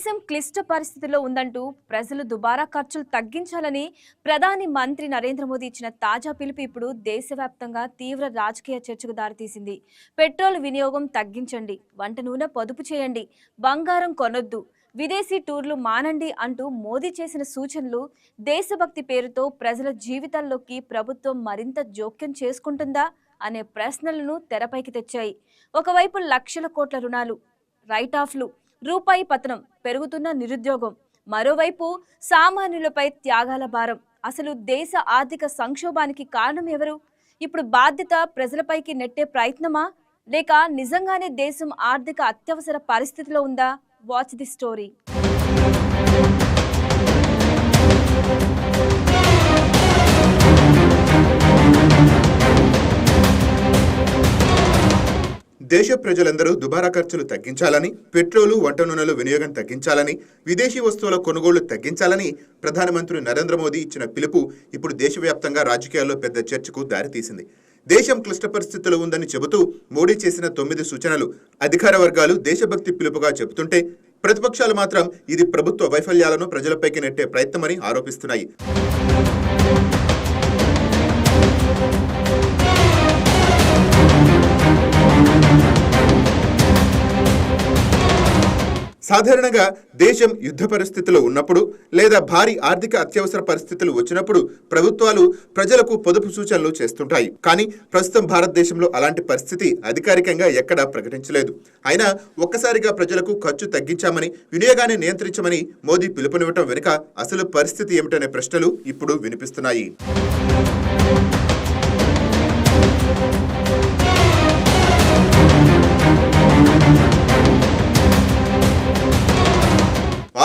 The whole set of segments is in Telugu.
దేశం క్లిష్ట పరిస్థితిలో ఉందంటూ ప్రజలు దుబారా ఖర్చులు తగ్గించాలని ప్రధాని మంత్రి నరేంద్ర మోదీ ఇచ్చిన తాజా పిలుపు ఇప్పుడు దేశవ్యాప్తంగా తీవ్ర రాజకీయ చర్చకు దారితీసింది. పెట్రోల్ వినియోగం తగ్గించండి, వంట నూనె పొదుపు చేయండి, బంగారం కొనొద్దు, విదేశీ టూర్లు మానండి అంటూ మోదీ చేసిన సూచనలు దేశభక్తి పేరుతో ప్రజల జీవితాల్లోకి ప్రభుత్వం మరింత జోక్యం చేసుకుంటుందా అనే ప్రశ్నలను తెరపైకి తెచ్చాయి. ఒకవైపు లక్షల కోట్ల రుణాలు, రైట్ ఆఫ్లు, రూపాయి పతనం, పెరుగుతున్న నిరుద్యోగం, మరోవైపు సామాన్యులపై త్యాగాల భారం. అసలు దేశ ఆర్థిక సంక్షోభానికి కారణం ఎవరు? ఇప్పుడు బాధ్యత ప్రజలపైకి నెట్టే ప్రయత్నమా, లేక నిజంగానే దేశం ఆర్థిక అత్యవసర పరిస్థితిలో ఉందా? Watch the story. దేశ ప్రజలందరూ దుబారా ఖర్చులు తగ్గించాలని, పెట్రోలు, వంట నూనెల వినియోగం తగ్గించాలని, విదేశీ వస్తువుల కొనుగోళ్లు తగ్గించాలని ప్రధానమంత్రి నరేంద్ర మోదీ ఇచ్చిన పిలుపు ఇప్పుడు దేశవ్యాప్తంగా రాజకీయాల్లో పెద్ద చర్చకు దారితీసింది. దేశం క్లిష్ట పరిస్థితుల్లో ఉందని చెబుతూ మోడీ చేసిన 9 సూచనలు అధికార వర్గాలు దేశభక్తి పిలుపుగా చెబుతుంటే, ప్రతిపక్షాలు మాత్రం ఇది ప్రభుత్వ వైఫల్యాలను ప్రజలపైకి నెట్టే ప్రయత్నమని ఆరోపిస్తున్నాయి. సాధారణంగా దేశం యుద్ధ పరిస్థితుల్లో ఉన్నప్పుడు లేదా భారీ ఆర్థిక అత్యవసర పరిస్థితులు వచ్చినప్పుడు ప్రభుత్వాలు ప్రజలకు పొదుపు సూచనలు చేస్తుంటాయి. కానీ ప్రస్తుతం భారతదేశంలో అలాంటి పరిస్థితి అధికారికంగా ఎక్కడా ప్రకటించలేదు. అయినా ఒక్కసారిగా ప్రజలకు ఖర్చు తగ్గించామని, వినియోగాన్ని నియంత్రించమని మోదీ పిలుపునివ్వటం వెనుక అసలు పరిస్థితి ఏమిటనే ప్రశ్నలు ఇప్పుడు వినిపిస్తున్నాయి.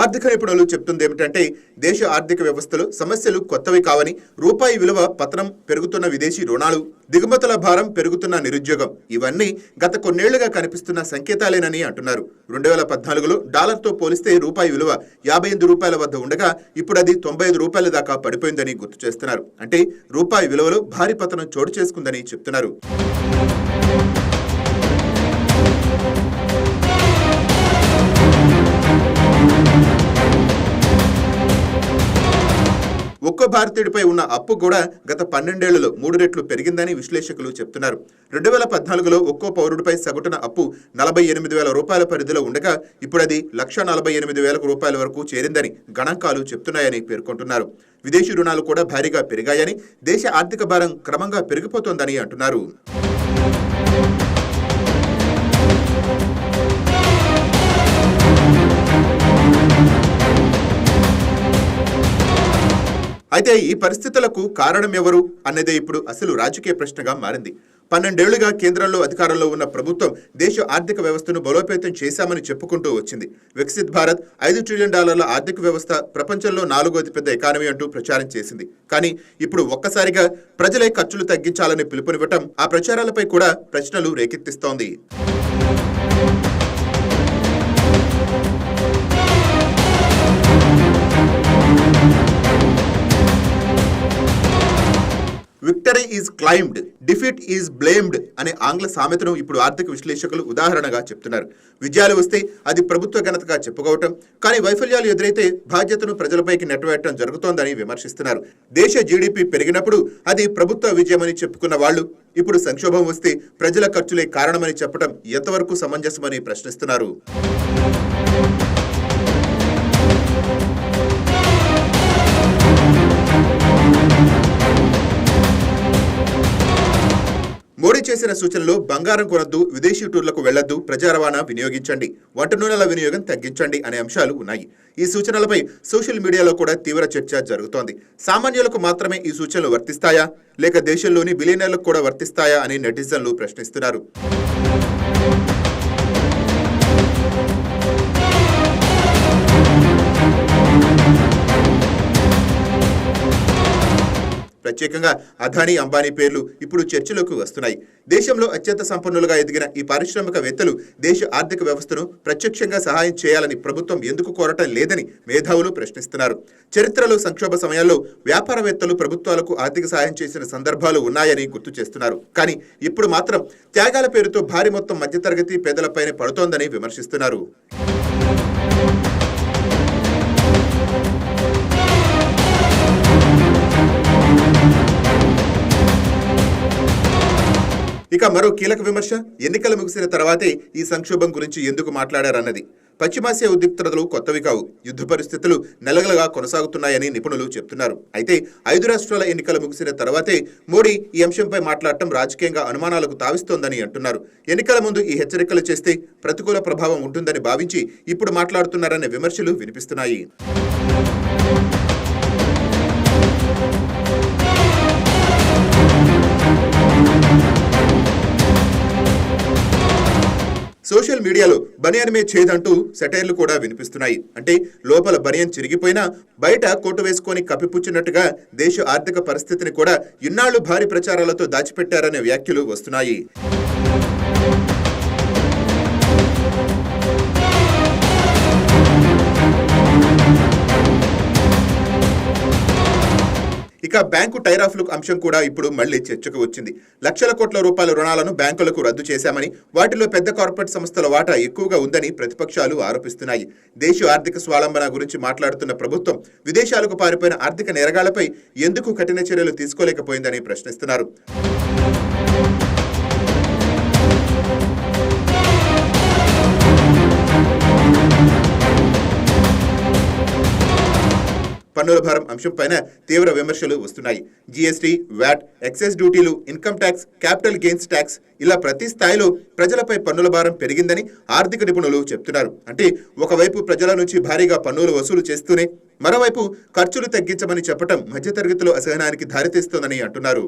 ఆర్థిక నిపుణులు చెప్తుంది ఏమిటంటే, దేశ ఆర్థిక వ్యవస్థలో సమస్యలు కొత్తవి కావని, రూపాయి విలువ పతనం, పెరుగుతున్న విదేశీ రుణాలు, దిగుమతుల భారం, పెరుగుతున్న నిరుద్యోగం ఇవన్నీ గత కొన్నేళ్లుగా కనిపిస్తున్న సంకేతాలేనని అంటున్నారు. 2014లో డాలర్తో పోలిస్తే రూపాయి విలువ 58 రూపాయల వద్ద ఉండగా ఇప్పుడు అది 95 రూపాయల దాకా పడిపోయిందని గుర్తు చేస్తున్నారు. అంటే రూపాయి విలువలో భారీ పతనం చోటు చేసుకుందని చెప్తున్నారు. ఒక్కో భారతీయుడిపై ఉన్న అప్పు కూడా గత 12 ఏళ్లలో 3 రెట్లు పెరిగిందని విశ్లేషకులు చెప్తున్నారు. 2014లో ఒక్కో పౌరుడిపై సగటున అప్పు 48,000 రూపాయల పరిధిలో ఉండగా ఇప్పుడు అది 1,48,000 రూపాయల వరకు చేరిందని గణాంకాలు చెప్తున్నాయని పేర్కొంటున్నారు. విదేశీ రుణాలు కూడా భారీగా పెరిగాయని, దేశ ఆర్థిక భారం క్రమంగా పెరిగిపోతోందని అంటున్నారు. అయితే ఈ పరిస్థితులకు కారణం ఎవరు అన్నదే ఇప్పుడు అసలు రాజకీయ ప్రశ్నగా మారింది. 12 ఏళ్లుగా కేంద్రంలో అధికారంలో ఉన్న ప్రభుత్వం దేశ ఆర్థిక వ్యవస్థను బలోపేతం చేశామని చెప్పుకుంటూ వచ్చింది. వికసిత్ భారత్, $5 ట్రిలియన్ ఆర్థిక వ్యవస్థ, ప్రపంచంలో 4వ అతిపెద్ద ఎకానమీ అంటూ ప్రచారం చేసింది. కానీ ఇప్పుడు ఒక్కసారిగా ప్రజలే ఖర్చులు తగ్గించాలని పిలుపునివ్వటం ఆ ప్రచారాలపై కూడా ప్రశ్నలు రేకెత్తిస్తోంది. Victory is claimed, defeat is blamed అనే ఆంగ్ల సామెతను ఇప్పుడు ఆర్థిక విశ్లేషకులు ఉదాహరణగా చెప్తున్నారు. విజయాలు వస్తే అది ప్రభుత్వ ఘనతగా చెప్పుకోవటం, కానీ వైఫల్యాలు ఎదురైతే బాధ్యతను ప్రజలపైకి నెట్టవేయటం జరుగుతోందని విమర్శిస్తున్నారు. దేశ జీడీపీ పెరిగినప్పుడు అది ప్రభుత్వ విజయమని చెప్పుకున్న వాళ్ళు ఇప్పుడు సంక్షోభం వస్తే ప్రజల ఖర్చులే కారణమని చెప్పడం ఎంతవరకు సమంజసమని ప్రశ్నిస్తున్నారు. మోడీ చేసిన సూచనలు బంగారం కొనొద్దు, విదేశీ టూర్లకు వెళ్లొద్దు, ప్రజా రవాణా వినియోగించండి, వంట నూనెల వినియోగం తగ్గించండి అనే అంశాలు ఉన్నాయి. ఈ సూచనలపై సోషల్ మీడియాలో కూడా తీవ్ర చర్చ జరుగుతోంది. సామాన్యులకు మాత్రమే ఈ సూచనలు వర్తిస్తాయా, లేక దేశంలోని బిలియనర్లకు కూడా వర్తిస్తాయా అని నెటిజన్లు ప్రశ్నిస్తున్నారు. ప్రత్యేకంగా అదానీ, అంబానీ పేర్లు ఇప్పుడు చర్చలోకి వస్తున్నాయి. దేశంలో అత్యంత సంపన్నులుగా ఎదిగిన ఈ పారిశ్రామికవేత్తలు దేశ ఆర్థిక వ్యవస్థను ప్రత్యక్షంగా సహాయం చేయాలని ప్రభుత్వం ఎందుకు కోరటం లేదని మేధావులు ప్రశ్నిస్తున్నారు. చరిత్రలో సంక్షోభ సమయాల్లో వ్యాపారవేత్తలు ప్రభుత్వాలకు ఆర్థిక సహాయం చేసిన సందర్భాలు ఉన్నాయని గుర్తు చేస్తున్నారు. కానీ ఇప్పుడు మాత్రం త్యాగాల పేరుతో భారీ మొత్తం మధ్యతరగతి పేదలపైనే పడుతోందని విమర్శిస్తున్నారు. ఇక మరో కీలక విమర్శ ఎన్నికలు ముగిసిన తర్వాతే ఈ సంక్షోభం గురించి ఎందుకు మాట్లాడారన్నది. పశ్చిమాసియా ఉద్రిక్తతలు కొత్తవి కావు. యుద్ధ పరిస్థితులు నెలగలగా కొనసాగుతున్నాయని నిపుణులు చెప్తున్నారు. అయితే 5 రాష్ట్రాల ఎన్నికలు ముగిసిన తర్వాతే మోడీ ఈ అంశంపై మాట్లాడటం రాజకీయంగా అనుమానాలకు తావిస్తోందని అంటున్నారు. ఎన్నికల ముందు ఈ హెచ్చరికలు చేస్తే ప్రతికూల ప్రభావం ఉంటుందని భావించి ఇప్పుడు మాట్లాడుతున్నారనే విమర్శలు వినిపిస్తున్నాయి. సోషల్ మీడియాలో బనియన్ మే ఛేద్ అంటూ సెటైర్లు కూడా వినిపిస్తున్నాయి. అంటే లోపల బనియన్ చిరిగిపోయినా బయట కోటు వేసుకొని కప్పిపుచ్చినట్టుగా దేశ ఆర్థిక పరిస్థితిని కూడా ఇన్నాళ్లు భారీ ప్రచారాలతో దాచిపెట్టారనే వ్యాఖ్యలు వస్తున్నాయి. ఇక బ్యాంకు టైర్ ఆఫ్ లుక్ అంశం కూడా ఇప్పుడు మళ్లీ చర్చకు వచ్చింది. లక్షల కోట్ల రూపాయల రుణాలను బ్యాంకులకు రద్దు చేశామని, వాటిలో పెద్ద కార్పొరేట్ సంస్థల వాటా ఎక్కువగా ఉందని ప్రతిపక్షాలు ఆరోపిస్తున్నాయి. దేశ ఆర్థిక స్వావలంబన గురించి మాట్లాడుతున్న ప్రభుత్వం విదేశాలకు పారిపోయిన ఆర్థిక నేరగాళ్లపై ఎందుకు కఠిన చర్యలు తీసుకోలేకపోయిందని ప్రశ్నిస్తున్నారు. పన్నుల భారం అంశంపైన తీవ్ర విమర్శలు వస్తున్నాయి. జీఎస్టీ, వ్యాట్, ఎక్సైజ్ డ్యూటీలు, income tax, capital gains tax ఇలా ప్రతి స్థాయిలో ప్రజలపై పన్నుల భారం పెరిగిందని ఆర్థిక నిపుణులు చెప్తున్నారు. అంటే ఒకవైపు ప్రజల నుంచి భారీగా పన్నులు వసూలు చేస్తూనే మరోవైపు ఖర్చులు తగ్గించమని చెప్పడం మధ్యతరగతిలో అసహనానికి దారితీస్తోందని అంటున్నారు.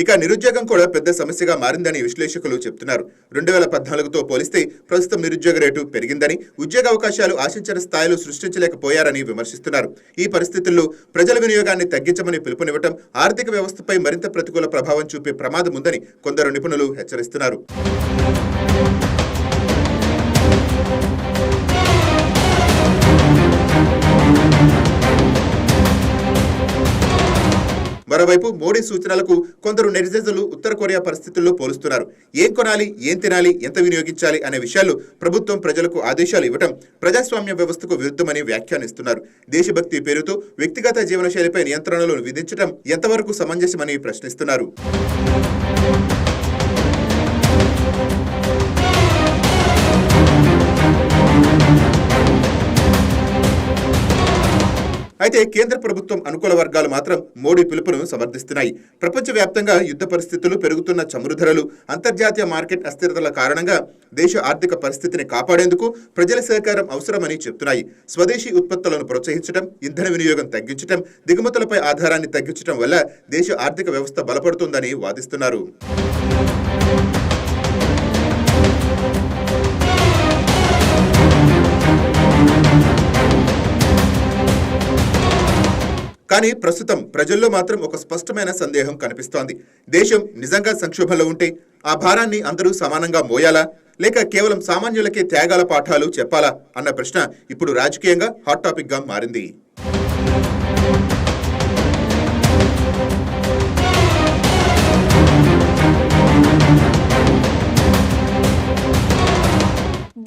ఇక నిరుద్యోగం కూడా పెద్ద సమస్యగా మారిందని విశ్లేషకులు చెప్తున్నారు. 2014తో పోలిస్తే ప్రస్తుతం నిరుద్యోగ రేటు పెరిగిందని, ఉద్యోగ అవకాశాలు ఆశించిన స్థాయిలో సృష్టించలేకపోయారని విమర్శిస్తున్నారు. ఈ పరిస్థితుల్లో ప్రజల వినియోగాన్ని తగ్గించమని పిలుపునివ్వటం ఆర్థిక వ్యవస్థపై మరింత ప్రతికూల ప్రభావం చూపే ప్రమాదం ఉందని కొందరు నిపుణులు హెచ్చరిస్తున్నారు. మరోవైపు మోడీ సూచనలకు కొందరు నెటిజన్లు ఉత్తర కొరియా పరిస్థితుల్లో పోలుస్తున్నారు. ఏం కొనాలి, ఏం తినాలి, ఎంత వినియోగించాలి అనే విషయాల్లో ప్రభుత్వం ప్రజలకు ఆదేశాలు ఇవ్వటం ప్రజాస్వామ్య వ్యవస్థకు విరుద్ధమని వ్యాఖ్యానిస్తున్నారు. దేశభక్తి పేరుతో వ్యక్తిగత జీవనశైలిపై నియంత్రణలు విధించడం ఎంతవరకు సమంజసమని ప్రశ్నిస్తున్నారు. అయితే కేంద్ర ప్రభుత్వం అనుకూల వర్గాలు మాత్రం మోడీ పిలుపును సమర్థిస్తున్నాయి. ప్రపంచవ్యాప్తంగా యుద్ధ పరిస్థితులు, పెరుగుతున్న చమురు ధరలు, అంతర్జాతీయ మార్కెట్ అస్థిరతల కారణంగా దేశ ఆర్థిక పరిస్థితిని కాపాడేందుకు ప్రజల సహకారం అవసరమని చెప్తున్నాయి. స్వదేశీ ఉత్పత్తులను ప్రోత్సహించడం, ఇంధన వినియోగం తగ్గించడం, దిగుమతులపై ఆధారాన్ని తగ్గించడం వల్ల దేశ ఆర్థిక వ్యవస్థ బలపడుతుందని వాదిస్తున్నారు. కానీ ప్రస్తుతం ప్రజల్లో మాత్రం ఒక స్పష్టమైన సందేహం కనిపిస్తోంది. దేశం నిజంగా సంక్షోభంలో ఉంటే ఆ భారాన్ని అందరూ సమానంగా మోయాలా, లేక కేవలం సామాన్యులకే త్యాగాల పాఠాలు చెప్పాలా అన్న ప్రశ్న ఇప్పుడు రాజకీయంగా హాట్ టాపిక్ గా మారింది.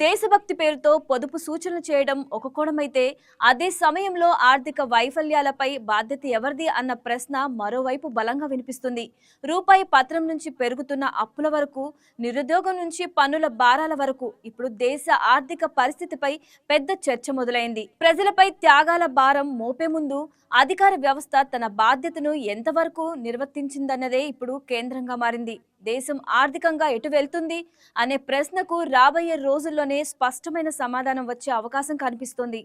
దేశభక్తి పేరుతో పొదుపు సూచనలు చేయడం ఒక కోణమైతే, అదే సమయంలో ఆర్థిక వైఫల్యాలపై బాధ్యత ఎవరిది అన్న ప్రశ్న మరోవైపు బలంగా వినిపిస్తుంది. రూపాయి పత్రం నుంచి పెరుగుతున్న అప్పుల వరకు, నిరుద్యోగం నుంచి పన్నుల భారాల వరకు ఇప్పుడు దేశ ఆర్థిక పరిస్థితిపై పెద్ద చర్చ మొదలైంది. ప్రజలపై త్యాగాల భారం మోపే ముందు అధికార వ్యవస్థ తన బాధ్యతను ఎంతవరకు నిర్వర్తించిందన్నదే ఇప్పుడు కేంద్రంగా మారింది. దేశం ఆర్థికంగా ఎటు వెళ్తుంది అనే ప్రశ్నకు రాబోయే రోజుల్లోనే స్పష్టమైన సమాధానం వచ్చే అవకాశం కనిపిస్తోంది.